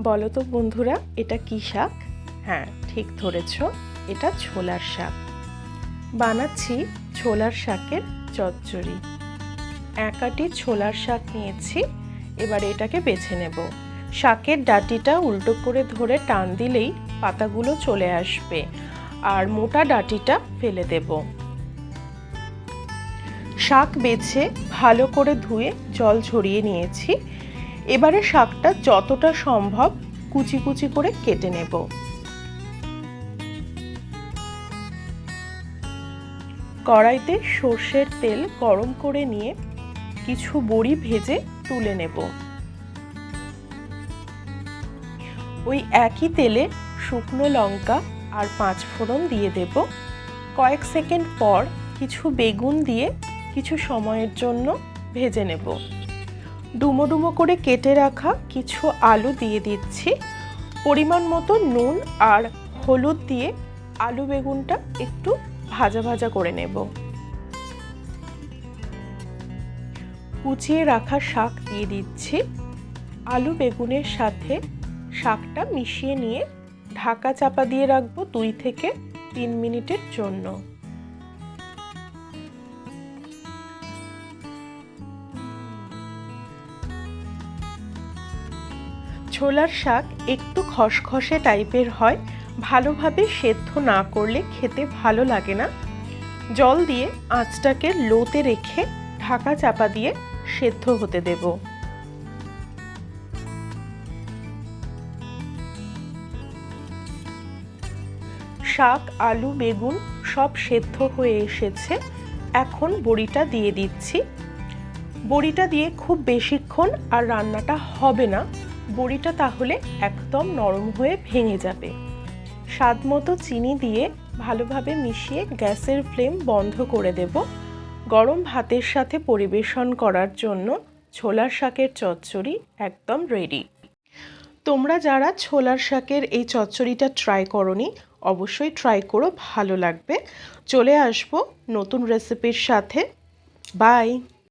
বলো তো বন্ধুরা, এটা কি শাক? হ্যাঁ, ঠিক ধরেছ, এটা ছোলার শাক। বানাচ্ছি ছোলার শাকের চচ্চড়ি। এক আঁটি ছোলার শাক নিয়েছি, এবার এটাকে বেছে নেব। শাকের ডাঁটিটা উল্টো করে ধরে টান দিলেই পাতাগুলো চলে আসবে, আর মোটা ডাঁটিটা ফেলে দেব। শাক বেছে ভালো করে ধুয়ে জল ঝরিয়ে নিয়েছি। এবারে শাকটা যতটা সম্ভব কুচি কুচি করে কেটে নেব। কড়াইতে সর্ষের তেল গরম করে নিয়ে কিছু বড়ি ভেজে তুলে নেব। ওই একই তেলে শুকনো লঙ্কা আর 5 ফোড়ন দিয়ে দেব। কয়েক সেকেন্ড পর কিছু বেগুন দিয়ে কিছু সময়ের জন্য ভেজে নেব। ডুমো ডুমো করে কেটে রাখা কিছু আলু দিয়ে দিচ্ছি। পরিমাণ মতো নুন আর হলুদ দিয়ে আলু বেগুনটা একটু ভাজা ভাজা করে নেব। কুচিয়ে রাখা শাক দিয়ে দিচ্ছি। আলু বেগুনের সাথে শাকটা মিশিয়ে নিয়ে ঢাকা চাপা দিয়ে রাখবো 2 থেকে 3 মিনিটের জন্য। ছোলার শাক একটু খসখসে টাইপের হয়, ভালোভাবে সেদ্ধ না করলে খেতে ভালো লাগে না। জল দিয়ে আঁচটাকে লোতে রেখে ঢাকা চাপা দিয়ে সেদ্ধ হতে দেব। শাক, আলু, বেগুন সব সেদ্ধ হয়ে এসেছে। এখন বড়িটা দিয়ে দিচ্ছি। বড়িটা দিয়ে খুব বেশিক্ষণ আর রান্নাটা হবে না, বড়িটা তাহলে একদম নরম হয়ে ভেঙে যাবে। স্বাদ মতো চিনি দিয়ে ভালোভাবে মিশিয়ে গ্যাসের ফ্লেম বন্ধ করে দেব। গরম ভাতের সাথে পরিবেশন করার জন্য ছোলার শাকের চচ্চড়ি একদম রেডি। তোমরা যারা ছোলার শাকের এই চচ্চড়িটা ট্রাই করোনি, অবশ্যই ট্রাই করো, ভালো লাগবে। চলে আসবো নতুন রেসিপির সাথে। বাই।